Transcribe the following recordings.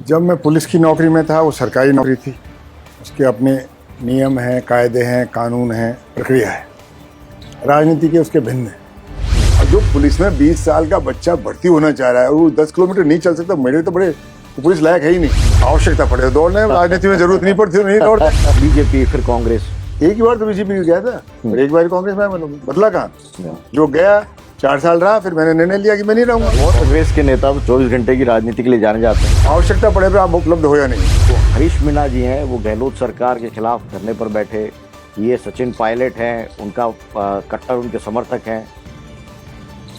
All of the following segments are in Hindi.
जब मैं पुलिस की नौकरी में था वो सरकारी नौकरी थी। उसके अपने नियम हैं, कायदे हैं, कानून हैं, प्रक्रिया है। राजनीति के उसके भिन्न है। और जो पुलिस में 20 साल का बच्चा भर्ती होना चाह रहा है वो 10 किलोमीटर नहीं चल सकता, मेरे तो बड़े तो पुलिस लायक है ही नहीं। आवश्यकता पड़े तो दौड़ने, राजनीति में जरूरत नहीं पड़ती, नहीं दौड़ते। बीजेपी फिर कांग्रेस, एक ही बार तो बीजेपी गया था और एक बार कांग्रेस में बदला कहाँ। जो गया 4 साल रहा, फिर मैंने निर्णय लिया कि मैं नहीं रहूंगा। कांग्रेस के नेता 24 घंटे की राजनीति के लिए जाने जाते हैं। आवश्यकता पड़े पर आप उपलब्ध हो या नहीं। तो हरीश मीणा जी हैं, वो गहलोत सरकार के खिलाफ धरने पर बैठे। ये सचिन पायलट हैं, उनका कट्टर उनके समर्थक हैं।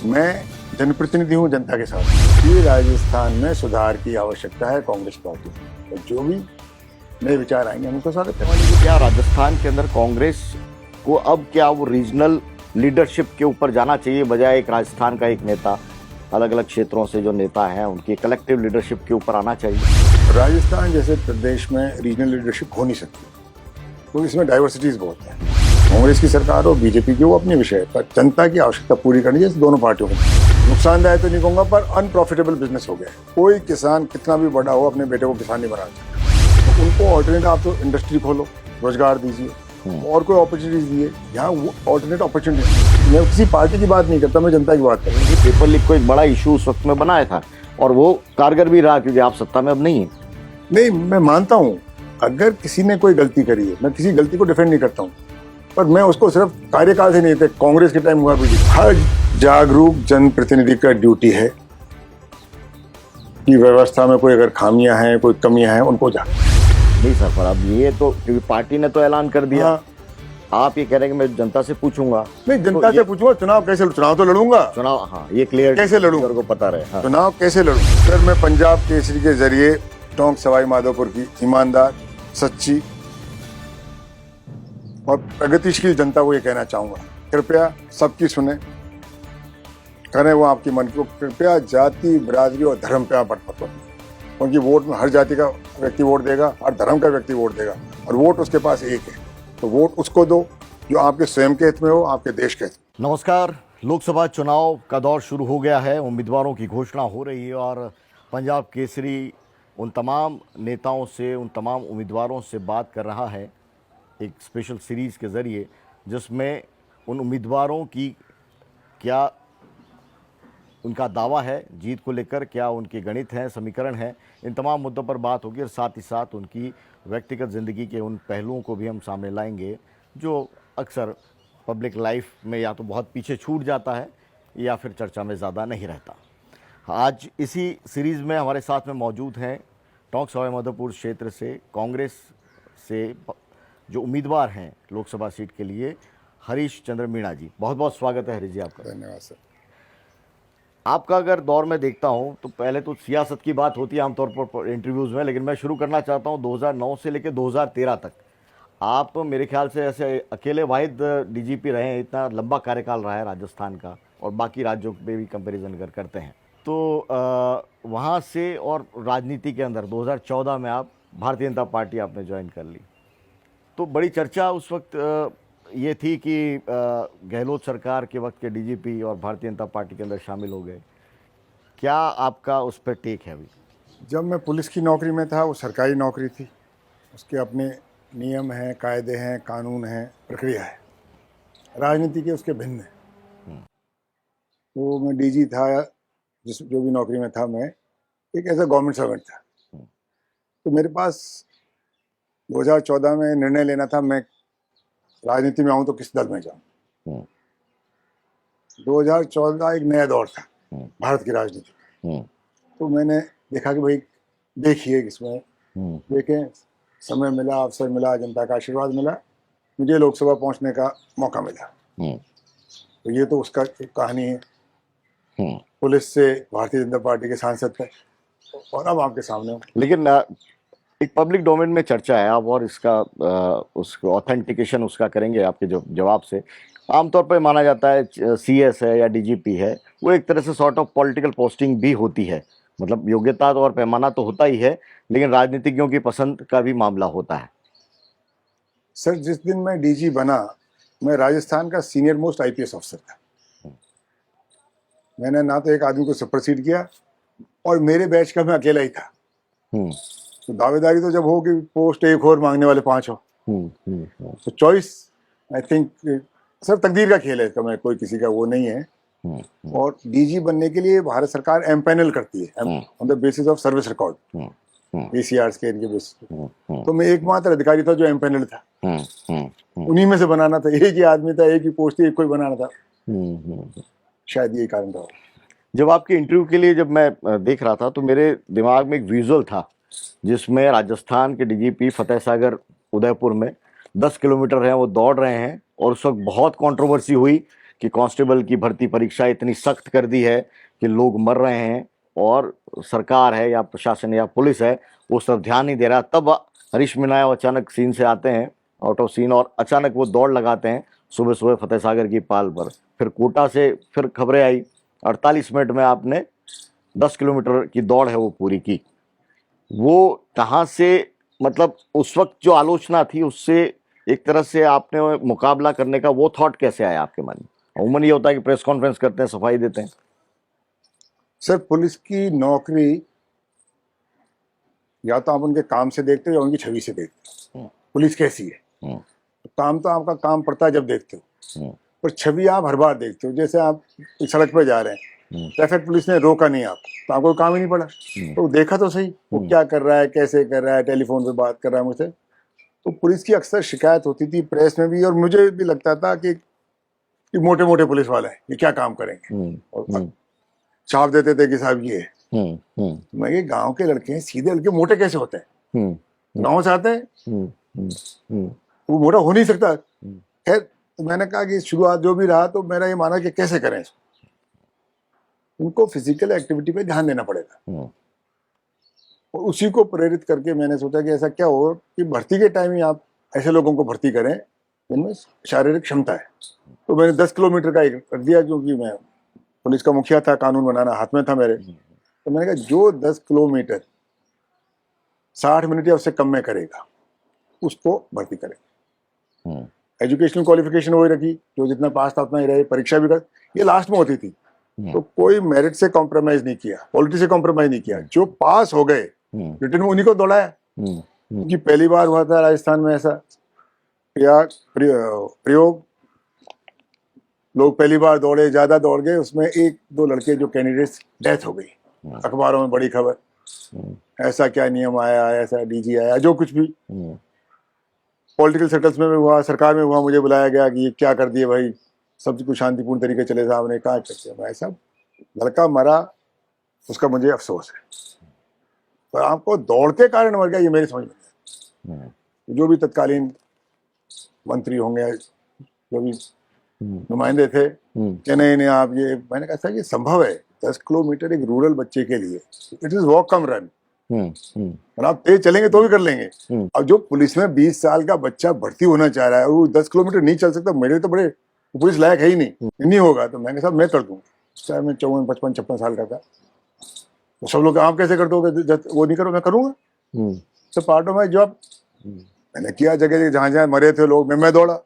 मैं जनप्रतिनिधि हूँ जनता के साथ। ये राजस्थान में सुधार की आवश्यकता है कांग्रेस पार्टी को। जो भी नए विचार आएंगे हम उनका स्वागत करेंगे। क्या राजस्थान के अंदर कांग्रेस को अब क्या वो रीजनल लीडरशिप के ऊपर जाना चाहिए, बजाय एक राजस्थान का एक नेता, अलग अलग क्षेत्रों से जो नेता हैं उनकी कलेक्टिव लीडरशिप के ऊपर आना चाहिए? राजस्थान जैसे प्रदेश में रीजनल लीडरशिप हो नहीं सकती, क्योंकि इसमें डाइवर्सिटीज बहुत है। कांग्रेस की सरकार और बीजेपी की वो अपने विषय पर जनता की आवश्यकता पूरी करनी चाहिए दोनों पार्टियों को। नुकसानदायक तो नहीं कहूँगा, पर अनप्रॉफिटेबल बिजनेस हो गया। कोई किसान कितना भी बड़ा हो अपने बेटे को किसान नहीं बना सकता। तो उनको ऑल्टरनेट, आप तो इंडस्ट्री खोलो, रोजगार दीजिए और कोई अपॉर्चुनिटीज दिए। यहाँ वो ऑल्टरनेट अपॉर्चुनिटी। मैं किसी पार्टी की बात नहीं करता, मैं जनता की बात कर रहा हूँ। पेपर लीक को एक बड़ा इशू उस वक्त में बनाया था और वो कारगर भी रहा, क्योंकि आप सत्ता में अब नहीं है। नहीं, मैं मानता हूँ अगर किसी ने कोई गलती करी है, मैं किसी गलती को डिफेंड नहीं करता हूँ, पर मैं उसको सिर्फ कार्यकाल से नहीं थे, कांग्रेस के टाइम हुआ भी। हर जागरूक जनप्रतिनिधि का ड्यूटी है कि व्यवस्था में कोई अगर खामियां हैं, कोई कमियां हैं, उनको जान। नहीं सर, पर अब ये तो क्योंकि पार्टी ने तो ऐलान कर दिया। हाँ। आप ये कह रहे हैं कि मैं जनता से पूछूंगा। नहीं, जनता से पूछूंगा। चुनाव कैसे, चुनाव तो लड़ूंगा। चुनाव, हाँ, ये क्लियर कैसे लड़ूंगा को पता रहे। हाँ। चुनाव कैसे लड़ूं? सर, मैं पंजाब केसरी के जरिए टोंक सवाई माधोपुर की ईमानदार, सच्ची और प्रगतिशील जनता को ये कहना चाहूंगा, कृपया सबकी सुने, करें वो आपकी मन को। कृपया जाति, बिरादरी और धर्म पे आप मत पड़ो, क्योंकि वोट में हर जाति का व्यक्ति वोट देगा, हर धर्म का व्यक्ति वोट देगा, और वोट उसके पास एक है। तो वोट उसको दो जो आपके स्वयं के हित में हो, आपके देश के हित में। नमस्कार। लोकसभा चुनाव का दौर शुरू हो गया है, उम्मीदवारों की घोषणा हो रही है और पंजाब केसरी उन तमाम नेताओं से, उन तमाम उम्मीदवारों से बात कर रहा है एक स्पेशल सीरीज़ के ज़रिए, जिसमें उन उम्मीदवारों की क्या उनका दावा है जीत को लेकर, क्या उनके गणित हैं, समीकरण हैं, इन तमाम मुद्दों पर बात होगी और साथ ही साथ उनकी व्यक्तिगत ज़िंदगी के उन पहलुओं को भी हम सामने लाएंगे जो अक्सर पब्लिक लाइफ में या तो बहुत पीछे छूट जाता है या फिर चर्चा में ज़्यादा नहीं रहता। आज इसी सीरीज़ में हमारे साथ में मौजूद हैं टोंक सवाई माधोपुर क्षेत्र से कांग्रेस से जो उम्मीदवार हैं लोकसभा सीट के लिए, हरीश चंद्र मीणा जी। बहुत बहुत स्वागत है हरीश जी आपका। धन्यवाद सर। आपका अगर दौर में देखता हूं तो पहले तो सियासत की बात होती है आमतौर पर इंटरव्यूज़ में, लेकिन मैं शुरू करना चाहता हूं 2009 से लेकर 2013 तक। आप मेरे ख्याल से ऐसे अकेले वाहिद डीजीपी रहे हैं, इतना लंबा कार्यकाल रहा है राजस्थान का, और बाकी राज्यों पे भी कंपैरिजन अगर करते हैं तो वहाँ से और राजनीति के अंदर 2014 में आप भारतीय जनता पार्टी आपने ज्वाइन कर ली। तो बड़ी चर्चा उस वक्त ये थी कि गहलोत सरकार के वक्त के डीजीपी और भारतीय जनता पार्टी के अंदर शामिल हो गए। क्या आपका उस पर टेक है अभी? जब मैं पुलिस की नौकरी में था वो सरकारी नौकरी थी। उसके अपने नियम हैं, कायदे हैं, कानून हैं, प्रक्रिया है। राजनीति के उसके भिन्न है। वो मैं डीजी था, जो भी नौकरी में था, मैं एक ऐसा गवर्नमेंट सर्वेंट था। तो मेरे पास 2014 में निर्णय लेना था, मैं राजनीति में आऊं तो किस दल में जाऊं। 2014 एक नया दौर था भारत की राजनीति। तो मैंने देखा कि भाई देखिए इसमें देखें, समय मिला, अवसर मिला, जनता का आशीर्वाद मिला, मुझे लोकसभा पहुंचने का मौका मिला। तो ये तो उसका एक कहानी है, पुलिस से भारतीय जनता पार्टी के सांसद थे, और अब आपके सामने हूं। लेकिन एक पब्लिक डोमेन में चर्चा है, आप और इसका उसको ऑथेंटिकेशन उसका करेंगे आपके जो जवाब से। आमतौर पर माना जाता है सीएस है या डीजीपी है, वो एक तरह से सॉर्ट ऑफ पॉलिटिकल पोस्टिंग भी होती है, मतलब योग्यता और पैमाना तो होता ही है, लेकिन राजनीतिज्ञों की पसंद का भी मामला होता है। सर, जिस दिन मैं डीजी बना, मैं राजस्थान का सीनियर मोस्ट आईपीएस ऑफिसर था। मैंने ना तो एक आदमी को सुपरसीड किया, और मेरे बैच का मैं अकेला ही था। तो दावेदारी तो जब हो कि पोस्ट एक और मांगने वाले 5 हो, तो चॉइस आई थिंक सर तकदीर का खेल है इसका, मैं कोई किसी का वो नहीं है। और डीजी बनने के लिए भारत सरकार एमपैनल करती है on the basis of service record, ACRs के इनके बेसिस। तो मैं एकमात्र अधिकारी था जो एमपैनल था, उन्हीं में से बनाना था, एक ही आदमी था, एक ही पोस्ट थी, एक कोई बनाना था, शायद यही कारण था। जब आपके इंटरव्यू के लिए जब मैं देख रहा था तो मेरे दिमाग में एक विजुअल था जिसमें राजस्थान के डीजीपी फतेह सागर उदयपुर में 10 किलोमीटर है वो दौड़ रहे हैं, और उस वक्त बहुत कंट्रोवर्सी हुई कि कांस्टेबल की भर्ती परीक्षा इतनी सख्त कर दी है कि लोग मर रहे हैं और सरकार है या प्रशासन या पुलिस है वो सब ध्यान नहीं दे रहा। तब हरीश मीणा अचानक सीन से आते हैं, आउट ऑफ सीन, और अचानक वो दौड़ लगाते हैं सुबह सुबह फतेह सागर की पाल पर। फिर कोटा से फिर खबरें आई, 48 मिनट में आपने 10 किलोमीटर की दौड़ है वो पूरी की। वो कहाँ से, मतलब उस वक्त जो आलोचना थी उससे एक तरह से आपने मुकाबला करने का वो थॉट कैसे आया आपके मन में? अमूमन ये होता है कि प्रेस कॉन्फ्रेंस करते हैं, सफाई देते हैं। सर पुलिस की नौकरी या तो आप उनके काम से देखते हो या उनकी छवि से देखते हो, पुलिस कैसी है। तो काम तो आपका काम पड़ता है जब देखते हो, पर छवि आप हर बार देखते हो। जैसे आप एक सड़क पे जा रहे हैं, ट्रैफिक पुलिस ने रोका नहीं आप, तो आपको काम ही नहीं पड़ा, तो देखा तो सही वो क्या कर रहा है, कैसे कर रहा है, टेलीफोन पे बात कर रहा है मुझसे। तो पुलिस की अक्सर शिकायत होती थी प्रेस में भी, और मुझे भी लगता था कि मोटे मोटे पुलिस वाले हैं, ये क्या काम करेंगे, और छाप देते थे कि साहब ये मैं ये गांव के लड़के हैं, सीधे लड़के मोटे कैसे होते हैं, गांव से आते हैं, वो मोटा हो नहीं सकता। खैर तो मैंने कहा कि शुरुआत जो भी रहा तो मेरा ये माना कि कैसे करें इसको, उनको फिजिकल एक्टिविटी पे ध्यान देना पड़ेगा। और उसी को प्रेरित करके मैंने सोचा कि ऐसा क्या हो कि भर्ती के टाइम ही आप ऐसे लोगों को भर्ती करें जिनमें शारीरिक क्षमता है। तो मैंने 10 किलोमीटर का एक कर दिया, क्योंकि मैं पुलिस का मुखिया था, कानून बनाना हाथ में था मेरे। तो मैंने कहा जो 10 किलोमीटर 60 मिनट या उससे कम में करेगा उसको भर्ती करें। एजुकेशनल क्वालिफिकेशन वही रखी, जो जितना पास था उतना ही रहे, परीक्षा भी कर, ये लास्ट में होती थी। तो कोई मेरिट से कॉम्प्रोमाइज नहीं किया, क्वालिटी से कॉम्प्रोमाइज नहीं किया, जो पास हो गए रिटर्न में उन्हीं को दौड़ाया। क्योंकि पहली बार हुआ था राजस्थान में ऐसा प्रयोग, लोग पहली बार दौड़े, ज्यादा दौड़ गए, उसमें 1-2 लड़के जो कैंडिडेट्स डेथ हो गई, अखबारों में बड़ी खबर, ऐसा क्या नियम आया, ऐसा डीजी आया, जो कुछ भी पॉलिटिकल सर्कल्स में भी हुआ, सरकार में हुआ, मुझे बुलाया गया कि ये क्या कर दिए भाई, सब कुछ शांतिपूर्ण तरीके चले, साहब ने कहा करते भाई साहब लड़का मरा उसका मुझे अफसोस है, पर आपको दौड़ के कारण मर गया ये मेरी समझ में है। जो भी तत्कालीन मंत्री होंगे, जो भी नुमाइंदे थे कि नहीं आप ये, मैंने कहा सर ये संभव है, 10 किलोमीटर एक रूरल बच्चे के लिए it is walk come run, और आप तेज चलेंगे तो भी कर लेंगे। अब जो पुलिस में 20 साल का बच्चा भर्ती होना चाह रहा है वो 10 किलोमीटर नहीं चल सकता, मेरे तो बड़े पुलिस लायक है ही नहीं होगा। तो मैंने कहा साहब मैं कर दूंगा, चाहे मैं 54, 55, 56 साल का था। तो सब लोग आप कैसे कर दोगे, वो नहीं करो, मैं करूंगा, तो पार्ट ऑफ माई जॉब। मैंने किया, जगह जहां जहां मरे थे लोग मैं दौड़ा।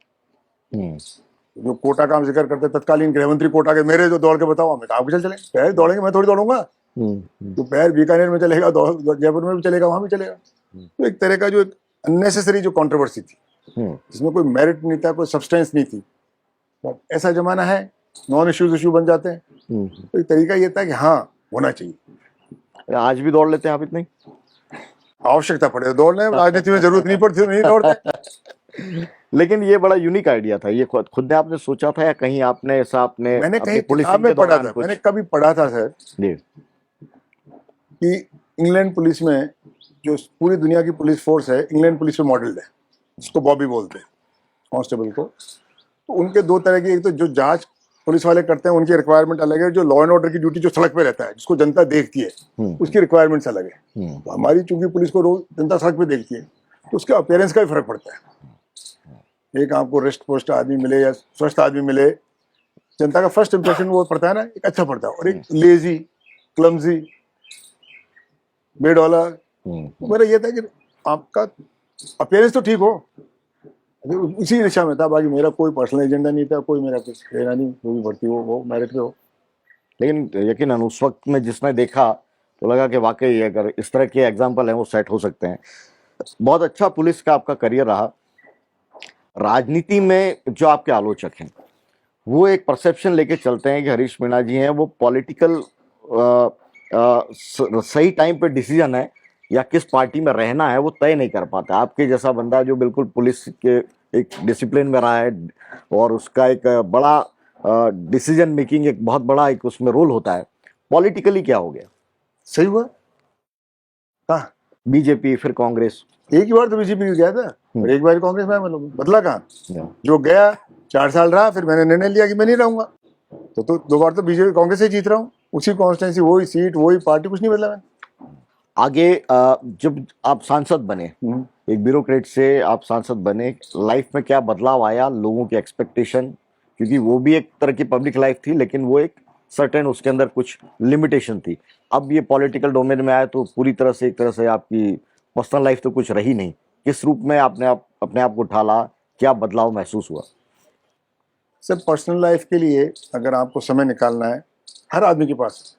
जो कोटा का हम जिक्र करते, तत्कालीन गृह मंत्री कोटा के, मेरे जो दौड़ के बताओ, हमें कहा चल चले, पैर दौड़ेंगे, मैं थोड़ी दौड़ूंगा, तो पैर बीकानेर में चलेगा, जयपुर में भी चलेगा, वहां भी चलेगा। तो एक तरह का जो अननेसेसरी जो कंट्रोवर्सी थी, जिसमें कोई मेरिट नहीं था, कोई सब्सटेंस नहीं थी, तो ऐसा जमाना है, नॉन इश्यूज इशू बन जाते हैं। तो एक तरीका ये था कि हाँ होना चाहिए। आज भी दौड़ लेते हैं आप इतनी? आवश्यकता पड़े तो दौड़ने, राजनीति में जरूरत नहीं पड़ती नहीं दौड़ते। लेकिन ये बड़ा यूनिक आइडिया था, ये खुद ने आपने सोचा था या कहीं आपने ऐसा आपने मैंने कहीं किताब में पढ़ा था, मैंने कभी पढ़ा था सर जी कि इंग्लैंड पुलिस में जो पूरी दुनिया की पुलिस फोर्स है, इंग्लैंड पुलिस पे मॉडल्ड है, जिसको बॉबी बोलते हैं कांस्टेबल को। तो उनके 2 तरह की, एक तो जो जांच पुलिस वाले करते हैं उनकी रिक्वायरमेंट अलग है, जो लॉ एंड ऑर्डर की ड्यूटी जो सड़क पे रहता है जिसको जनता देखती है उसकी रिक्वायरमेंट्स अलग है। तो हमारी चूंकि पुलिस को रोज जनता सड़क पे देखती है तो उसके अपीयरेंस का भी फर्क पड़ता है। एक आपको रेस्ट पोस्ट आदमी मिले या स्वस्थ आदमी मिले, जनता का फर्स्ट इंप्रेशन वो पड़ता है ना, एक अच्छा पड़ता है। और एक लेजी, क्लमजी, बेडौला, मेरा ये था कि आपका अपीयरेंस तो ठीक हो, उसी दिशा में था। बाकी मेरा कोई पर्सनल एजेंडा नहीं था, कोई मेरा कुछ लेना नहीं, जो भी भर्ती हो वो मेरिट पे हो। लेकिन यकीनन उस वक्त में जिसने देखा तो लगा कि वाकई अगर इस तरह के एग्जाम्पल हैं वो सेट हो सकते हैं। बहुत अच्छा पुलिस का आपका करियर रहा। राजनीति में जो आपके आलोचक हैं वो एक परसेप्शन लेके चलते हैं कि हरीश मीणा जी हैं वो पॉलिटिकल सही टाइम पे डिसीजन है या किस पार्टी में रहना है वो तय नहीं कर पाता। आपके जैसा बंदा जो बिल्कुल पुलिस के एक डिसिप्लिन में रहा है और उसका एक बड़ा डिसीजन मेकिंग एक बहुत बड़ा एक उसमें रोल होता है, पॉलिटिकली क्या हो गया? सही हुआ। कहाँ? बीजेपी फिर कांग्रेस। एक ही बार तो बीजेपी गया था और एक बार कांग्रेस में मतलब बदला कहाँ? जो गया 4 साल रहा, फिर मैंने निर्णय लिया कि मैं नहीं रहूंगा, तो 2 बार तो बीजेपी कांग्रेस से जीत रहा हूँ, उसी कॉन्स्टिट्यूंसी, वही सीट, वही पार्टी, कुछ नहीं बदला मैंने। आगे जब आप सांसद बने, एक ब्यूरोक्रेट से आप सांसद बने, लाइफ में क्या बदलाव आया? लोगों की एक्सपेक्टेशन, क्योंकि वो भी एक तरह की पब्लिक लाइफ थी लेकिन वो एक सर्टेन उसके अंदर कुछ लिमिटेशन थी। अब ये पॉलिटिकल डोमेन में आया तो पूरी तरह से एक तरह से आपकी पर्सनल लाइफ तो कुछ रही नहीं। किस रूप में आपने अपने आप को ढाला? क्या बदलाव महसूस हुआ? सब पर्सनल लाइफ के लिए अगर आपको समय निकालना है, हर आदमी के पास,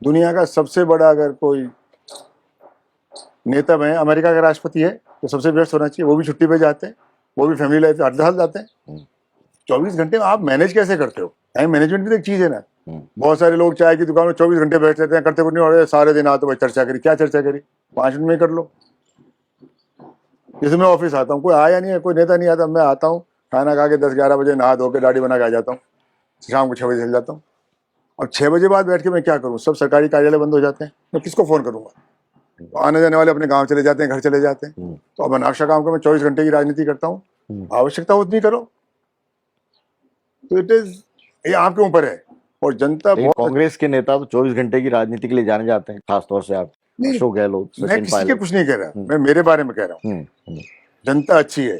दुनिया का सबसे बड़ा अगर कोई नेता है, अमेरिका का राष्ट्रपति है, तो सबसे व्यस्त होना चाहिए। वो भी छुट्टी पे जाते हैं, वो भी फैमिली लाइफ 8 साल जाते हैं। 24 घंटे में आप मैनेज कैसे करते हो? टाइम मैनेजमेंट भी तो एक चीज है ना। बहुत सारे लोग चाय की दुकान में 24 घंटे बैठ रहते हैं, करते कुछ नहीं, और सारे दिन आते भाई चर्चा करी, क्या चर्चा करी? 5 मिनट में कर लो। जैसे मैं ऑफिस आता हूँ, कोई आया नहीं है, कोई नेता नहीं आता, मैं आता हूँ, खाना खा के 10-11 बजे नहा धो के दाढ़ी बना के आ जाता हूँ, शाम को 6 बजे चल जाता हूँ। अब 6 बजे बाद बैठ के मैं क्या करूँ? सब सरकारी कार्यालय बंद हो जाते हैं, मैं किसको फोन करूंगा? तो आने जाने वाले अपने गांव चले जाते हैं, घर चले जाते हैं। तो अब अनावश्यक काम को मैं 24 घंटे की राजनीति करता हूँ, आवश्यकता उतनी करो। तो इट इज, ये आपके ऊपर है। और जनता बहुत, कांग्रेस के नेता तो 24 घंटे की राजनीति के लिए जाने जाते हैं, खासतौर से आप अशोक गहलोत, मैं सचिन किसी के पायलट। कुछ नहीं कह रहा, मैं मेरे बारे में कह रहा हूँ। जनता अच्छी है,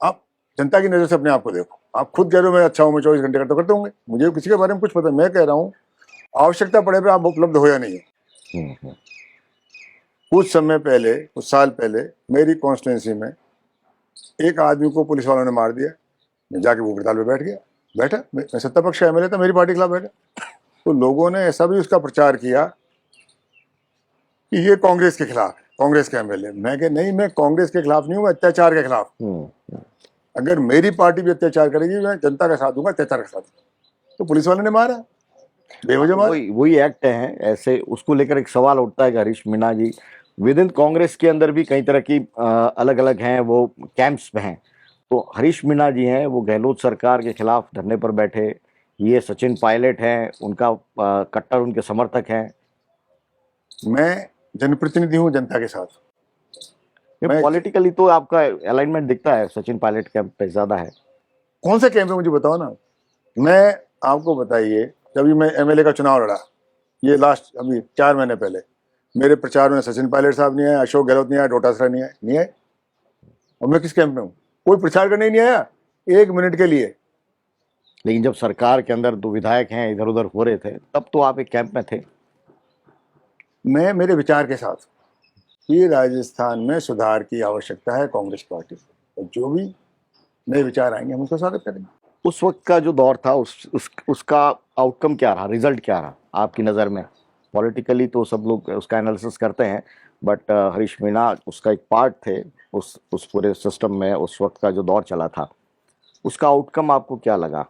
आप जनता की नजर से अपने आप को देखो। आप खुद कह रहे हो मैं अच्छा हूँ, मैं 24 घंटे करते होंगे, मुझे किसी के बारे में कुछ पता। मैं कह रहा हूँ आवश्यकता पड़े पे आप उपलब्ध हो या नहीं है। कुछ समय पहले, कुछ साल पहले मेरी कॉन्स्टिट्यूंसी में एक आदमी को पुलिस वालों ने मार दिया, मैं जाके भूख हड़ताल पे बैठा, मैं सत्ता पक्ष एमएलए था, मेरी पार्टी के खिलाफ बैठा। तो लोगों ने ऐसा भी उसका प्रचार किया कि ये कांग्रेस के खिलाफ है, कांग्रेस के एमएलए। मैं कह नहीं, मैं कांग्रेस के खिलाफ नहीं हूँ, मैं अत्याचार के खिलाफ। अगर मेरी पार्टी भी अत्याचार करेगी, मैं जनता का साथ दूंगा, अत्याचार का साथ। तो पुलिस वाले ने मारा, बेवजह मारा। वही एक्ट है ऐसे। उसको लेकर एक सवाल उठता है कि हरीश मीणा जी विद इन कांग्रेस के अंदर भी कई तरह की अलग अलग हैं, वो कैंप्स में हैं। तो हरीश मीणा जी हैं वो गहलोत सरकार के खिलाफ धरने पर बैठे, ये सचिन पायलट हैं उनका कट्टर उनके समर्थक हैं। मैं जनप्रतिनिधि हूँ जनता के साथ। पॉलिटिकली तो आपका अलाइनमेंट दिखता है सचिन पायलट कैंप पे ज्यादा है। कौन सा कैंप है मुझे बताओ ना। मैं आपको बताइए, जब मैं एमएलए का चुनाव लड़ा, ये लास्ट अभी 4 महीने पहले, मेरे प्रचार में सचिन पायलट साहब नहीं आए, अशोक गहलोत नहीं आए, डोटासरा नहीं आए। और मैं किस कैंप में हूँ? कोई प्रचार करने नहीं आया 1 मिनट के लिए। लेकिन जब सरकार के अंदर 2 विधायक हैं इधर उधर हो रहे थे, तब तो आप एक कैंप में थे। मैं मेरे विचार के साथ कि राजस्थान में सुधार की आवश्यकता है कांग्रेस पार्टी, और जो भी नए विचार आएंगे हम उसका स्वागत करेंगे। उस वक्त का जो दौर था उसका आउटकम क्या रहा, रिजल्ट क्या रहा आपकी नज़र में? पॉलिटिकली तो सब लोग उसका एनालिसिस करते हैं, बट हरीश मीणा उसका एक पार्ट थे उस पूरे सिस्टम में। उस वक्त का जो दौर चला था, उसका आउटकम आपको क्या लगा?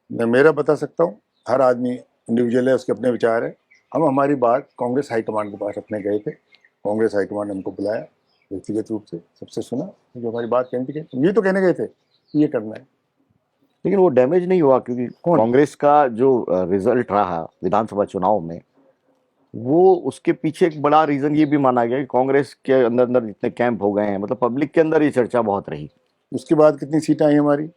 मैं मेरा बता सकता हूँ, हर आदमी इंडिविजुअल है, उसके अपने विचार है। हम हमारी बात कांग्रेस हाईकमान के पास रखने गए थे, कांग्रेस हाईकमान ने हमको बुलाया व्यक्तिगत रूप से, सबसे सुना जो हमारी बात कहती है। ये तो कहने गए थे कि ये करना है, लेकिन वो डैमेज नहीं हुआ, क्योंकि कांग्रेस का जो रिजल्ट रहा विधानसभा चुनाव में, वो उसके पीछे एक बड़ा रीजन ये भी माना गया कि कांग्रेस के अंदर अंदर जितने कैंप हो गए हैं, मतलब पब्लिक के अंदर ये चर्चा बहुत रही। उसके बाद कितनी सीटें आई हमारी?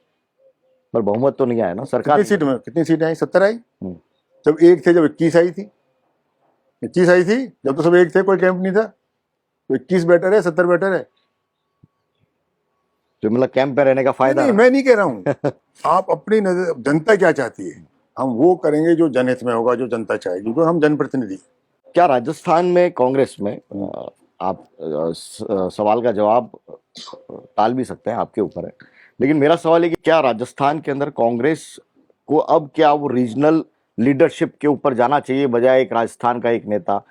पर बहुमत तो नहीं आया ना सरकार। कितनी सीटें आई? 70 आई। जब एक थे, जब 21 आई थी, 21 आई थी, जब तो सब एक थे, कोई कैंप नहीं था। तो 21 बेटर है, 70 बेटर है। तो मतलब कैंप पे रहने का फायदा? नहीं, मैं नहीं कह रहा हूँ। आप अपनी नजर, जनता क्या चाहती है हम वो करेंगे जो जनहित में होगा, जो जनता चाहेगी, क्योंकि हम जनप्रतिनिधि। क्या राजस्थान में कांग्रेस में, आप सवाल का जवाब टाल भी सकते हैं, आपके ऊपर है, लेकिन मेरा सवाल है कि क्या राजस्थान के अंदर कांग्रेस को अब क्या वो रीजनल लीडरशिप के ऊपर जाना चाहिए, बजाय एक राजस्थान का एक नेता,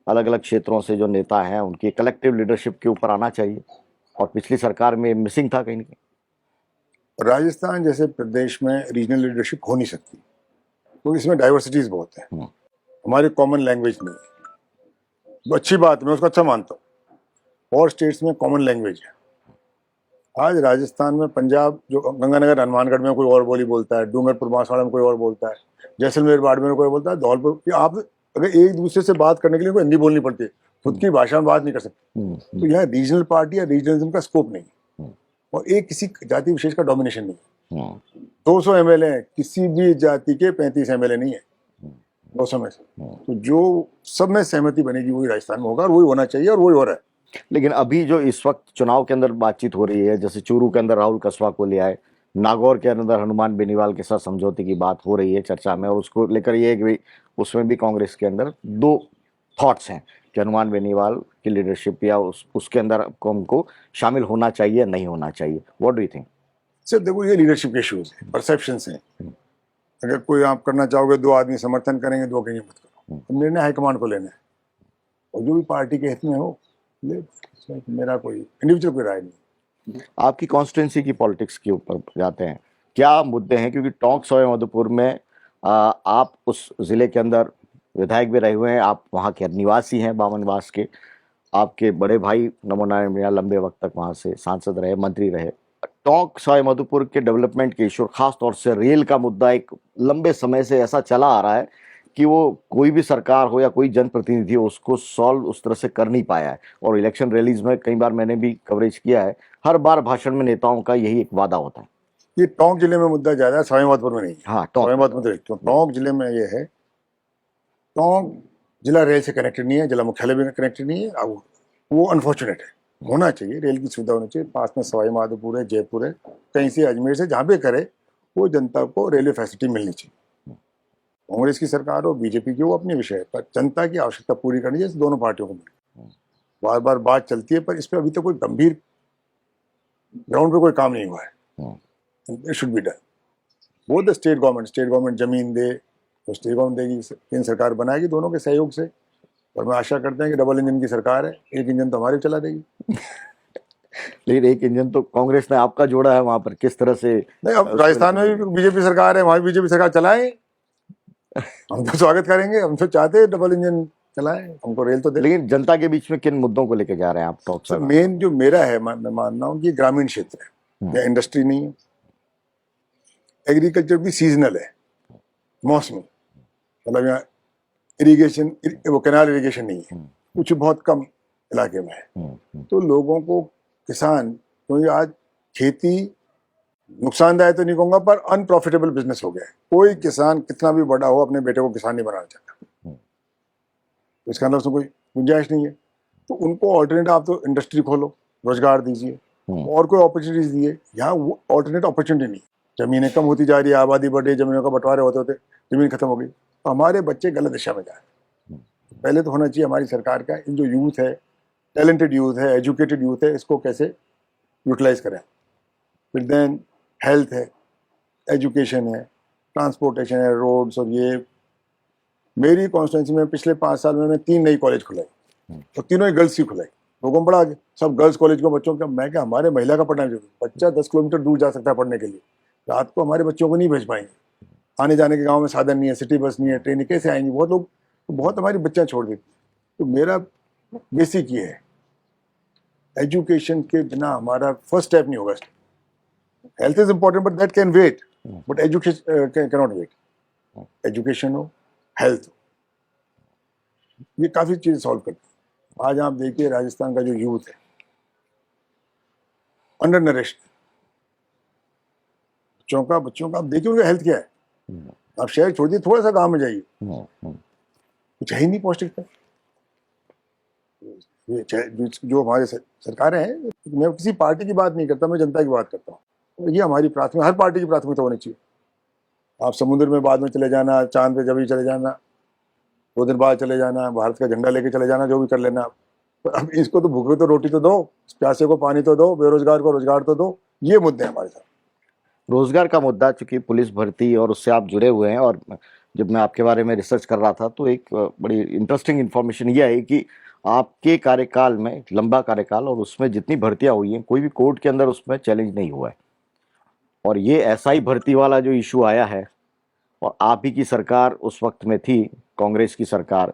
अलग अलग क्षेत्रों से जो नेता हैं उनकी कलेक्टिव लीडरशिप के ऊपर आना चाहिए, और पिछली सरकार में मिसिंग था कहीं ना कहीं। राजस्थान जैसे प्रदेश में रीजनल लीडरशिप हो नहीं सकती क्योंकि इसमें डाइवर्सिटीज बहुत है। हमारी कॉमन लैंग्वेज नहीं है, तो अच्छी बात, मैं उसको अच्छा मानता हूँ। और स्टेट्स में कॉमन लैंग्वेज है। आज राजस्थान में पंजाब, जो गंगानगर हनुमानगढ़ में कोई और बोली बोलता है, डूंगरपुर बांसवाड़ा में कोई और बोलता है, जैसलमेर बाड़मेर में कोई बोलता है, धौलपुर, ये आप अगर एक दूसरे से बात करने के लिए कोई हिंदी बोलनी पड़ती है, खुद की भाषा में बात नहीं कर सकते। तो यहाँ रीजनल पार्टी या रीजनलिज्म का स्कोप नहीं है, और एक किसी जाति विशेष का डोमिनेशन नहीं है। 200 एमएलए हैं, किसी भी जाति के 35 एमएलए नहीं है 200 में से। तो जो सब में सहमति बनेगी वही राजस्थान में होगा, और वही होना चाहिए, और वही हो रहा है। लेकिन अभी जो इस वक्त चुनाव के अंदर बातचीत हो रही है, जैसे चूरू के अंदर राहुल कस्वा को ले आए, नागौर के अंदर हनुमान बेनीवाल के साथ समझौते की बात हो रही है चर्चा में, और उसको लेकर ये कि उसमें भी कांग्रेस के अंदर दो थॉट्स हैं कि हनुमान बेनीवाल की लीडरशिप या उसके अंदर हमको शामिल होना चाहिए, नहीं होना चाहिए। What do you think? Sir देखो, ये लीडरशिप के इश्यूज हैं, परसेप्शंस हैं। अगर कोई आप करना चाहोगे, 2 आदमी समर्थन करेंगे, 2 कहेंगे मत करो, तो निर्णय हाईकमांड को लेना है, और जो भी पार्टी के हित में हो ले। मेरा कोई इंडिविजुअल कोई राय नहीं। आपकी कॉन्स्टिट्यूंसी की पॉलिटिक्स के ऊपर जाते हैं, क्या मुद्दे हैं? क्योंकि टोंक सवाई माधोपुर में आप उस जिले के अंदर विधायक भी रहे हुए हैं, आप वहाँ के निवासी हैं, बामनवास के। आपके बड़े भाई नमो नारायण मीणा लंबे वक्त तक वहाँ से सांसद रहे, मंत्री रहे। टोंक सवाई माधोपुर के डेवलपमेंट के इशू, खास तौर से रेल का मुद्दा एक लंबे समय से ऐसा चला आ रहा है कि वो कोई भी सरकार हो या कोई जनप्रतिनिधि हो उसको सॉल्व उस तरह से कर नहीं पाया है। और इलेक्शन रैलीज में कई बार मैंने भी कवरेज किया है, हर बार भाषण में नेताओं का यही एक वादा होता है। ये टोंक जिले में मुद्दा ज्यादा है, सवाई माधोपुर में नहीं। हाँ, सवाई माधोपुर में तो टोंक जिले में ये है, टोंक जिला रेल से कनेक्टेड नहीं है, जिला मुख्यालय भी कनेक्टेड नहीं है। अब वो अनफॉर्चुनेट है, होना चाहिए, रेल की सुविधा होनी चाहिए। पास में सवाई माधोपुर है, जयपुर है, कहीं से अजमेर से जहाँ भी करे, वो जनता को रेलवे फैसिलिटी मिलनी चाहिए। कांग्रेस की सरकार हो, बीजेपी की, वो अपने विषय है, पर जनता की आवश्यकता पूरी करनी चाहिए, दोनों पार्टियों को मिले। बार बार बात चलती है, पर इस पर अभी तक कोई गंभीर ग्राउंड पे कोई काम नहीं हुआ है। It should be done. वो द स्टेट गवर्नमेंट जमीन दे, तो स्टेट गवर्नमेंट देगी, केंद्र सरकार बनाएगी, दोनों के सहयोग से। और मैं आशा करते हैं कि डबल इंजन की सरकार है, एक इंजन तो हमारी चला देगी। लेकिन एक इंजन तो कांग्रेस ने आपका जोड़ा है वहां पर, किस तरह से? नहीं, अब राजस्थान में भी बीजेपी सरकार है, वहां बीजेपी सरकार चलाए, हम तो स्वागत करेंगे। हम तो चाहते हैं डबल इंजन चलाएं, हमको रेल तो दे। लेकिन जनता के बीच में किन मुद्दों को लेकर जा रहे हैं आप टॉप से? मेन जो मेरा है, मैं मान रहा हूँ कि ग्रामीण क्षेत्र है, या इंडस्ट्री नहीं है, एग्रीकल्चर भी सीजनल है, मौसमी, मतलब यहाँ इरिगेशन, वो कैनाल इरिगेशन नहीं है, कुछ बहुत कम इलाके में है। तो लोगों को, किसान, क्योंकि आज खेती नुकसानदायक तो नहीं कहूँगा, पर अनप्रॉफिटेबल बिजनेस हो गया है। कोई किसान कितना भी बड़ा हो, अपने बेटे को किसान नहीं बनाना चाहता, तो इसका अंदर उसमें कोई गुंजाइश नहीं है। तो उनको ऑल्टरनेट, आप तो इंडस्ट्री खोलो, रोजगार दीजिए, और कोई अपॉर्चुनिटीज दिए। यहाँ वो ऑल्टरनेट अपॉर्चुनिटी नहीं, जमीनें कम होती जा रही है, आबादी बढ़ रही है, जमीनों का बंटवारे होते होते जमीन खत्म हो गई, तो हमारे बच्चे गलत दिशा में जा रहे हैं। पहले तो होना चाहिए हमारी सरकार का, इन जो यूथ है, टैलेंटेड यूथ है, एजुकेटेड यूथ है, इसको कैसे यूटिलाइज करें। फिर देन हेल्थ है, एजुकेशन है, ट्रांसपोर्टेशन है, रोड्स। और ये मेरी कॉन्स्टिट्यूंसी में पिछले 5 साल में मैं 3 नई कॉलेज खुलाई, और तीनों ही गर्ल्स की खुलाई। लोगों को बड़ा आगे, सब गर्ल्स कॉलेज को बच्चों का, मैं क्या, हमारे महिला का पढ़ना जरूरी। बच्चा 10 किलोमीटर दूर जा सकता है पढ़ने के लिए, रात को हमारे बच्चों को नहीं भेज पाएंगे, आने जाने के गाँव में साधन नहीं है, सिटी बस नहीं है, ट्रेन कैसे आएंगी, बहुत लोग, बहुत हमारी बच्चियाँ छोड़ देती। तो मेरा बेसिक ये है, एजुकेशन के बिना हमारा फर्स्ट स्टेप नहीं होगा। Health is important, but that can wait, but education can not wait. Education हो, हेल्थ हो, ये काफी चीजें सॉल्व करती है। आज आप देखिए राजस्थान का जो यूथ है, अंडर नरिश्ड, बच्चों का आप देखिए उनका हेल्थ क्या है। आप शहर छोड़ दिए, थोड़ा सा गांव में जाइए, कुछ है ही नहीं पौष्टिकता। ये जो हमारे सरकारें हैं, मैं किसी पार्टी की बात नहीं करता, मैं जनता की बात करता हूँ। ये हमारी प्राथमिकता, हर पार्टी की प्राथमिकता होनी चाहिए। आप समुद्र में बाद में चले जाना, चांद पे जब भी चले जाना, 2 दिन बाद चले जाना, भारत का झंडा लेके चले जाना, जो भी कर लेना। पर अब इसको तो भूखे तो रोटी तो दो, प्यासे को पानी तो दो, बेरोजगार को रोजगार तो दो। ये मुद्दे हैं हमारे साथ। रोजगार का मुद्दा, चूंकि पुलिस भर्ती और उससे आप जुड़े हुए हैं, और जब मैं आपके बारे में रिसर्च कर रहा था तो एक बड़ी इंटरेस्टिंग इन्फॉर्मेशन ये आई कि आपके कार्यकाल में, लंबा कार्यकाल, और उसमें जितनी भर्तियां हुई हैं कोई भी कोर्ट के अंदर उसमें चैलेंज नहीं हुआ है। और ये ऐसा ही भर्ती वाला जो इशू आया है, और आप ही की सरकार उस वक्त में थी, कांग्रेस की सरकार,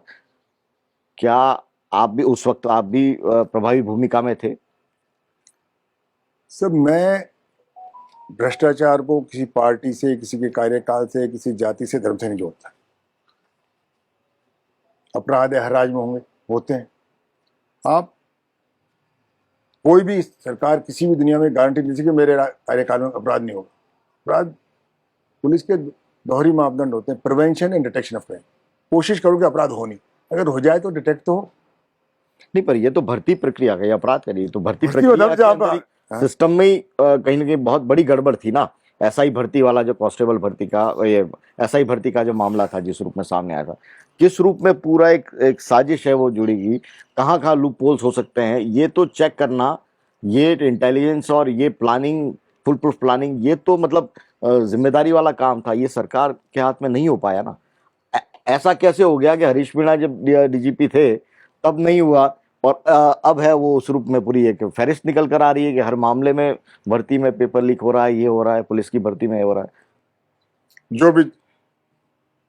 क्या आप भी उस वक्त आप भी प्रभावी भूमिका में थे? सर, मैं भ्रष्टाचार को किसी पार्टी से, किसी के कार्यकाल से, किसी जाति से, धर्म से नहीं जोड़ता। अपराध है, हर राज्य में होते हैं। आप कोई भी सरकार किसी भी दुनिया में गारंटी नहीं दी कि मेरे कार्यकाल में अपराध नहीं होगा। अपराध, पुलिस के दोहरी मापदंड होते हैं, prevention and detection of crime. कोशिश करो कि अपराध हो नहीं, अगर हो जाए तो डिटेक्ट तो हो। नहीं, पर ये तो भर्ती प्रक्रिया का, ये अपराध करिए तो भर्ती भर्ती प्रक्रिया मतलब के आप- अंदर ही सिस्टम में ही कहीं ना कहीं बहुत बड़ी गड़बड़ थी ना। ऐसा ही भर्ती वाला जो कांस्टेबल भर्ती का, ये ऐसा ही भर्ती का जो मामला था जिस रूप में सामने आया था, किस रूप में पूरा एक साजिश है वो जुड़ेगी, कहाँ कहाँ लूप होल्स हो सकते हैं, ये तो चेक करना, ये इंटेलिजेंस और ये प्लानिंग, फुल प्रूफ प्लानिंग, ये तो मतलब जिम्मेदारी वाला काम था। ये सरकार के हाथ में नहीं हो पाया ना। ऐसा कैसे हो गया कि हरीश मीणा जब डीजीपी थे तब नहीं हुआ, और अब है वो उस रूप में पूरी एक फहरिस्त निकल कर आ रही है कि हर मामले में भर्ती में पेपर लीक हो रहा है, ये हो रहा है, पुलिस की भर्ती में ये हो रहा है। जो भी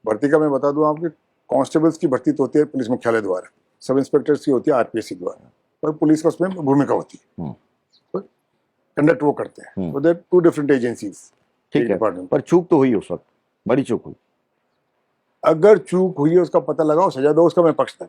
भर्ती का मैं बता दूं आपके, कांस्टेबल्स की भर्ती तो होती है पुलिस मुख्यालय द्वारा, सब इंस्पेक्टर्स की होती है आरपीएससी द्वारा, पर पुलिस का उसमें भूमिका होती है, कंडक्ट वो करते हैं। तो देयर टू डिफरेंट एजेंसीज। ठीक है, पर चूक तो हुई उस वक्त, बड़ी चूक हुई। अगर चूक हुई है उसका पता लगाओ, सजा दो, उसका मैं पक्ष था।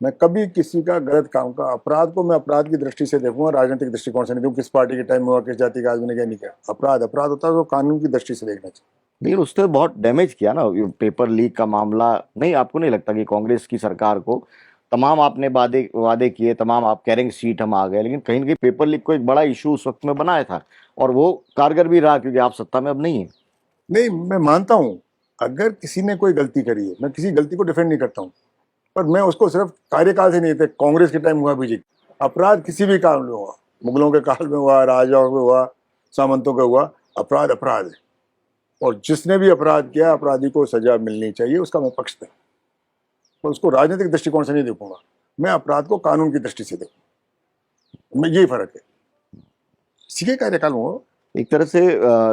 मैं कभी किसी का गलत काम का, अपराध को मैं अपराध की दृष्टि से देखूंगा, राजनीतिक दृष्टिकोण से नहीं देखूंगा, किस पार्टी के टाइम में हुआ, किस जाति का आदमी ने क्या नहीं किया। अपराध अपराध होता है तो कानून की दृष्टि से देखना चाहिए। लेकिन उसने बहुत डैमेज किया ना, ये पेपर लीक का मामला। नहीं, आपको नहीं लगता कि कांग्रेस की सरकार को तमाम आपने वादे किए, तमाम आप कह रहे हैं सीट हम आ गए, लेकिन कहीं ना कहीं पेपर लीक को एक बड़ा इशू उस वक्त में बनाया था, और वो कारगर भी रहा क्योंकि आप सत्ता में अब नहीं है। नहीं, मैं मानता हूँ अगर किसी ने कोई गलती करी है, मैं किसी गलती को डिफेंड नहीं करता हूँ, पर मैं उसको सिर्फ कार्यकाल से नहीं थे, कांग्रेस के टाइम हुआ, बीजेपी, अपराध किसी भी काल में हुआ, मुगलों के काल में हुआ, राजाओं में हुआ, सामंतों का हुआ, अपराध अपराध है। और जिसने भी अपराध किया, अपराधी को सजा मिलनी चाहिए, उसका मैं पक्ष था। तो उसको राजनीतिक दृष्टिकोण से नहीं देखूंगा, मैं अपराध को कानून की दृष्टि से देखूंगा। मैं यही फर्क है, किसी के कार्यकाल में हो। एक तरह से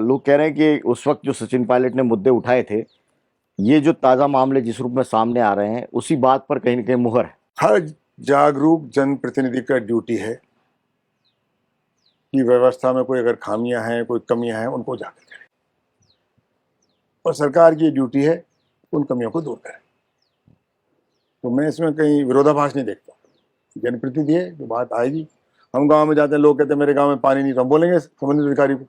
लोग कह रहे हैं कि उस वक्त जो सचिन पायलट ने मुद्दे उठाए थे, ये जो ताज़ा मामले जिस रूप में सामने आ रहे हैं, उसी बात पर कहीं ना कहीं मुहर है। हर जागरूक जनप्रतिनिधि का ड्यूटी है कि व्यवस्था में कोई अगर खामियां हैं, कोई कमियां हैं, उनको उजागर करें, और सरकार की ड्यूटी है उन कमियों को दूर करें। तो मैं इसमें कहीं विरोधाभास नहीं देखता। जनप्रतिनिधि है, जो बात आएगी। हम गांव में जाते हैं, लोग कहते हैं मेरे गांव में पानी नहीं, तो हम बोलेंगे संबंधित अधिकारी को,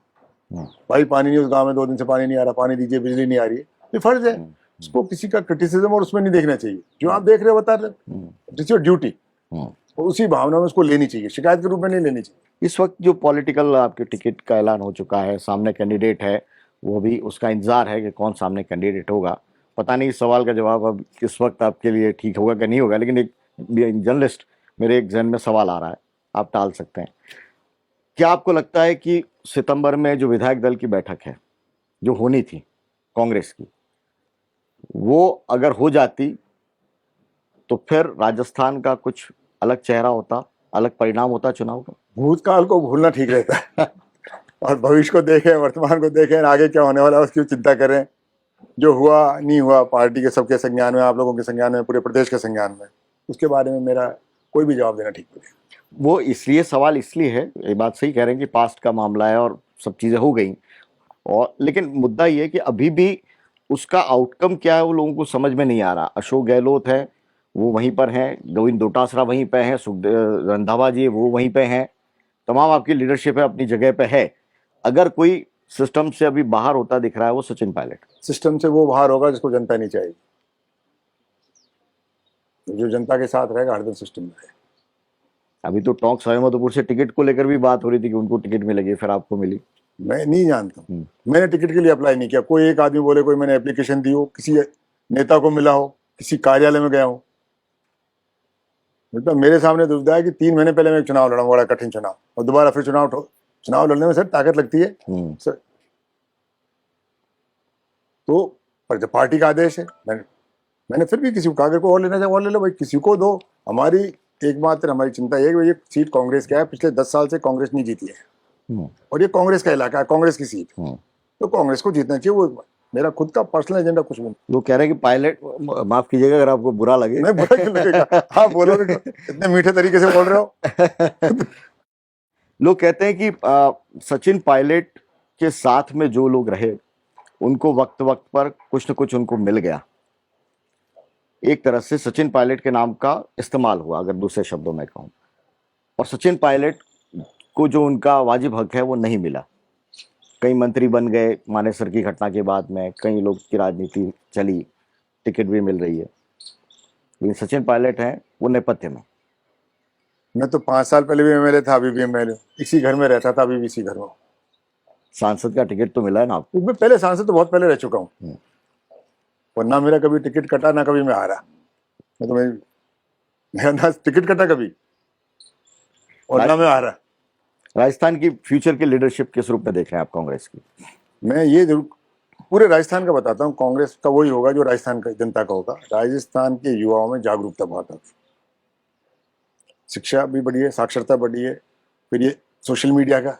भाई पानी नहीं, उस गांव में 2 दिन से पानी नहीं आ रहा, पानी दीजिए, बिजली नहीं आ रही है। ये फर्ज है, उसको किसी का क्रिटिसिज्म और उसमें नहीं देखना चाहिए। जो आप देख रहे हो बता रहे, इट्स योर ड्यूटी, और उसी भावना में उसको लेनी चाहिए, शिकायत के रूप में नहीं लेनी चाहिए। इस वक्त जो पॉलिटिकल आपके टिकट का ऐलान हो चुका है, सामने कैंडिडेट है, वो भी उसका इंतजार है कि कौन सामने कैंडिडेट होगा। पता नहीं इस सवाल का जवाब अब किस वक्त आपके लिए ठीक होगा कि नहीं होगा, लेकिन एक जर्नलिस्ट, मेरे एक जहन में सवाल आ रहा है, आप टाल सकते हैं। क्या आपको लगता है कि सितंबर में जो विधायक दल की बैठक है जो होनी थी कांग्रेस की, वो अगर हो जाती तो फिर राजस्थान का कुछ अलग चेहरा होता, अलग परिणाम होता चुनाव का? भूतकाल को भूलना ठीक रहता है और भविष्य को देखें, वर्तमान को देखें, आगे क्या होने वाला है उसकी चिंता करें। जो हुआ नहीं हुआ, पार्टी के सबके संज्ञान में, आप लोगों के संज्ञान में, पूरे प्रदेश के संज्ञान में, उसके बारे में मेरा कोई भी जवाब देना ठीक नहीं। वो इसलिए सवाल इसलिए है, ये बात सही कह रहे हैं कि पास्ट का मामला है और सब चीज़ें हो गई, और लेकिन मुद्दा ये है कि अभी भी उसका आउटकम क्या है वो लोगों को समझ में नहीं आ रहा। अशोक गहलोत है, वो वहीं पर हैं, गोविंद डोटासरा वहीं पे हैं, सुखदेव रंधावा जी वो वहीं पे हैं, तमाम आपकी लीडरशिप है अपनी जगह पे है। अगर कोई सिस्टम से अभी बाहर होता दिख रहा है वो सचिन पायलट। सिस्टम से वो बाहर होगा जिसको जनता नहीं चाहिए। जो जनता के साथ रहेगा हरदम सिस्टम में है। अभी तो टॉक सहमतपुर से टिकट को लेकर भी बात हो रही थी कि उनको टिकट मिलेगी, फिर आपको मिली। मैं नहीं जानता हूँ, मैंने टिकट के लिए अप्लाई नहीं किया। कोई एक आदमी बोले कोई मैंने एप्लीकेशन दी हो, किसी नेता को मिला हो, किसी कार्यालय में गया हो। मतलब मेरे सामने दुविधा है कि 3 महीने पहले मैं एक चुनाव लड़ा, बड़ा कठिन चुनाव, और दोबारा फिर चुनाव लड़ने में सर ताकत लगती है सर। तो पर जब पार्टी का आदेश है, मैंने फिर भी किसी को कागज को और लेना चाहिए और ले लो भाई, किसी को दो। हमारी एकमात्र हमारी चिंता ये है कि ये सीट कांग्रेस का है, पिछले 10 साल से कांग्रेस नहीं जीती है और ये कांग्रेस का इलाका है, कांग्रेस की सीट, तो कांग्रेस को जीतना चाहिए। वो मेरा खुद का पर्सनल एजेंडा कुछ नहीं। वो कह रहे हैं कि पायलट, माफ कीजिएगा अगर आपको बुरा लगे, नहीं बुरा क्यों लगेगा, हाँ बोलोगे तो, इतने मीठे तरीके से बोल रहे हो। लोग कहते हैं कि सचिन पायलट के साथ में जो लोग रहे उनको वक्त वक्त पर कुछ न कुछ उनको मिल गया। एक तरह से सचिन पायलट के नाम का इस्तेमाल हुआ, अगर दूसरे शब्दों में कहूं, और सचिन पायलट को जो उनका वाजिब हक है वो नहीं मिला। कई मंत्री बन गए मानेसर की घटना के बाद में, कई लोग की राजनीति चली, टिकट भी मिल रही है, लेकिन सचिन पायलट हैं वो नेपथ्य में। मैं तो 5 साल पहले भी एमएलए था, अभी भी एमएलए, इसी घर में रहता था, अभी भी इसी घर में। सांसद का टिकट तो मिला है ना आपको? मैं पहले सांसद तो बहुत पहले रह चुका हूँ, और ना मेरा कभी टिकट कटा, ना कभी मैं हारा। मैं तो मेरा ना टिकट कटा कभी, और ना मैं हारा। राजस्थान की फ्यूचर की लीडरशिप किस रूप में देख रहे हैं आप कांग्रेस की? मैं ये जरूर पूरे राजस्थान का बताता हूँ, कांग्रेस का वही होगा जो राजस्थान का जनता का होगा। राजस्थान के युवाओं में जागरूकता बहुत है, शिक्षा भी बढ़ी है, साक्षरता बढ़ी है, फिर ये सोशल मीडिया का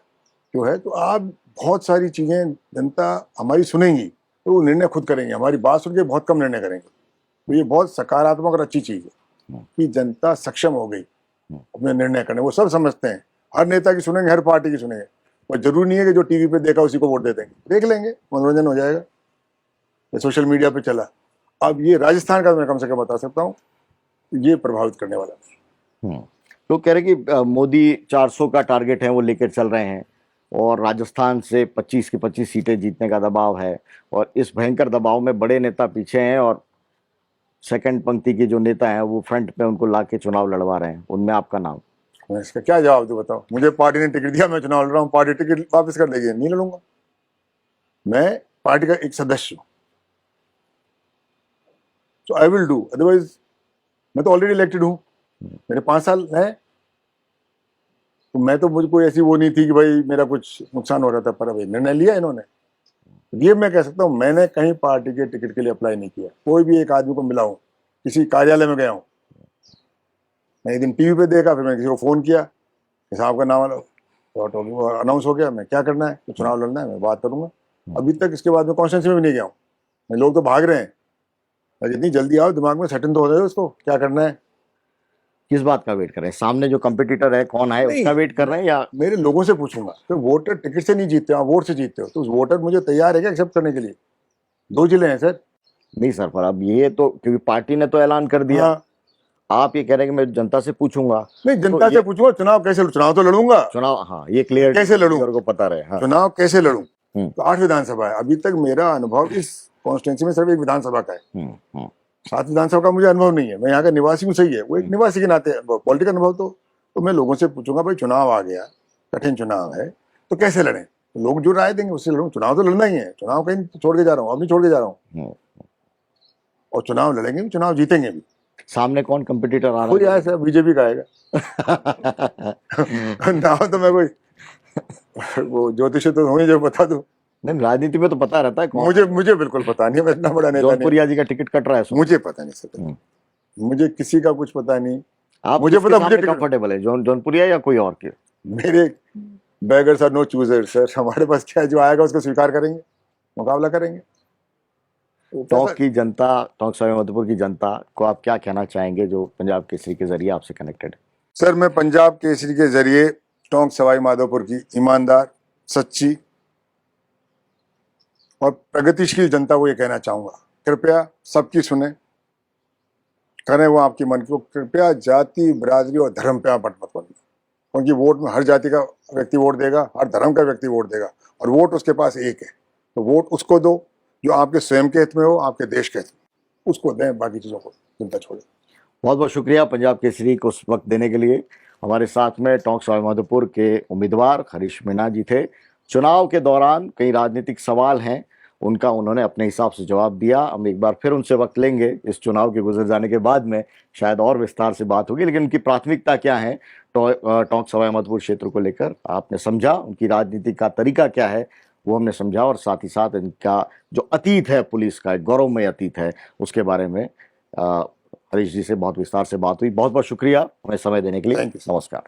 जो है, तो आप बहुत सारी चीज़ें जनता हमारी सुनेंगी तो वो निर्णय खुद करेंगे, हमारी बात सुन के बहुत कम निर्णय करेंगे। तो ये बहुत सकारात्मक और अच्छी चीज़ है कि जनता सक्षम हो गई अपने निर्णय करने। वो सब समझते हैं, हर नेता की सुनेंगे, हर पार्टी की सुनेंगे, और जरूरी नहीं है कि जो टीवी पे देखा उसी को वोट दे देंगे, देख लेंगे, मनोरंजन हो जाएगा, ये सोशल मीडिया पे चला। अब ये राजस्थान का मैं कम से कम बता सकता हूँ, ये प्रभावित करने वाला है। लोग कह रहे हैं कि मोदी 400 का टारगेट है वो लेकर चल रहे हैं, और राजस्थान से 25 की 25 सीटें जीतने का दबाव है, और इस भयंकर दबाव में बड़े नेता पीछे हैं और सेकंड पंक्ति के जो नेता हैं वो फ्रंट पे उनको लाके चुनाव लड़वा रहे हैं। उनमें आपका नाम? मैं इसका क्या जवाब दूं बताओ? मुझे पार्टी ने टिकट दिया, मैं चुनाव लड़ रहा हूँ, पार्टी टिकट वापस कर देगी, नहीं लड़ूंगा। मैं पार्टी का एक सदस्य हूँ, तो आई विल डू, अदरवाइज मैं तो ऑलरेडी इलेक्टेड हूँ, मेरे 5 साल है, तो मैं तो, मुझे कोई ऐसी वो नहीं थी कि भाई मेरा कुछ नुकसान हो रहा था, पर अभी निर्णय लिया इन्होंने। ये मैं कह सकता हूँ, मैंने कहीं पार्टी के टिकट के लिए अप्लाई नहीं किया, कोई भी एक आदमी को मिला हूँ, किसी कार्यालय में गया हूँ, मैं एक दिन टीवी पे देखा, फिर मैंने किसी को फोन किया कि साहब का नाम अनाउंस हो गया, मैं क्या करना है, तो चुनाव लड़ना है, मैं बात करूंगा। अभी तक इसके बाद में कॉन्स्टिट्यूंसी में भी नहीं गया हूँ मैं, लोग तो भाग रहे हैं, जितनी जल्दी आओ दिमाग में सेटिंग तो हो जाए उसको, क्या करना है। किस बात का वेट कर रहे हैं? सामने जो कंपटीटर है कौन है उसका वेट कर रहे हैं, या मेरे लोगों से पूछूंगा? तो वोटर टिकट से नहीं जीतते, वोट से जीतते हो, तो उस वोटर मुझे तैयार है क्या एक्सेप्ट करने के लिए? 2 जिले हैं सर। नहीं सर, पर अब ये तो क्योंकि पार्टी ने तो ऐलान कर दिया, हाँ। आप ये कह रहे हैं कि मैं जनता से पूछूंगा। नहीं, जनता से पूछूंगा, चुनाव कैसे लड़ूं? चुनाव तो लड़ूंगा, चुनाव, हाँ ये क्लियर कैसे लड़ूं, को पता रहे। हाँ। चुनाव कैसे लड़ूं? तो 8 विधानसभा है, अभी तक मेरा अनुभव इस कॉन्स्टिट्यूंसी में सिर्फ एक विधानसभा का है, 7 विधानसभा का मुझे अनुभव नहीं है। मैं यहाँ का निवासी हूँ, सही है, वो एक निवासी के नाते पॉलिटिकल अनुभव, तो मैं लोगों से पूछूंगा भाई चुनाव आ गया, कठिन चुनाव है, तो कैसे लड़ें? तो लोग जो राय देंगे उससे लड़ूं। चुनाव तो लड़ना ही है, चुनाव कहीं छोड़ के जा रहा हूँ, अब नहीं छोड़ के जा रहा हूँ, और चुनाव लड़ेंगे भी, चुनाव जीतेंगे भी। सामने कौन कंपटीटर आ कोई रहा है? आया सर, बीजेपी का आएगा। नाम तो मैं कोई वो ज्योतिष तो हूँ जो बता दूं, नहीं राजनीति में तो पता रहता है कौन। मुझे बिल्कुल पता नहीं है, मैं इतना बड़ा नेता जौनपुरिया जी का टिकट कट रहा है, मुझे पता नहीं सर, मुझे किसी का कुछ पता नहीं। आप मुझे पता, मुझे कंफर्टेबल है जौनपुरिया या कोई और के? मेरे beggars are no choosers sir, हमारे पास क्या है, जो आएगा उसको स्वीकार करेंगे, मुकाबला करेंगे। टोंक की जनता, टोंक सवाई माधोपुर की जनता को आप क्या कहना चाहेंगे जो पंजाब केसरी के जरिए आपसे कनेक्टेड है? सर, मैं पंजाब केसरी के जरिए टोंक सवाई माधोपुर की ईमानदार, सच्ची और प्रगतिशील जनता को ये कहना चाहूंगा, कृपया सबकी सुने, करें वो आपकी मन को, कृपया जाति, बिरादरी और धर्म पे आप मत बनिए, क्योंकि वोट में हर जाति का व्यक्ति वोट देगा, हर धर्म का व्यक्ति वोट देगा, और वोट उसके पास एक है, तो वोट उसको दो जो आपके स्वयं के हित में हो, आपके देश के हित में, उसको दें, बाकी चीज़ों को चिंता छोड़ें। बहुत बहुत शुक्रिया पंजाब केसरी को उस वक्त देने के लिए। हमारे साथ में टोंक सवाई माधोपुर के उम्मीदवार हरीश मीणा जी थे। चुनाव के दौरान कई राजनीतिक सवाल हैं, उनका उन्होंने अपने हिसाब से जवाब दिया। हम एक बार फिर उनसे वक्त लेंगे, इस चुनाव के गुजर जाने के बाद में शायद और विस्तार से बात होगी, लेकिन उनकी प्राथमिकता क्या है टोंक सवाई माधोपुर क्षेत्र को लेकर आपने समझा, उनकी राजनीति का तरीका क्या है वो हमने समझा, और साथ ही साथ इनका जो अतीत है पुलिस का, एक गौरवमय अतीत है, उसके बारे में हरीश जी से बहुत विस्तार से बात हुई। बहुत बहुत शुक्रिया हमें समय देने के लिए। Thank you, sir. नमस्कार।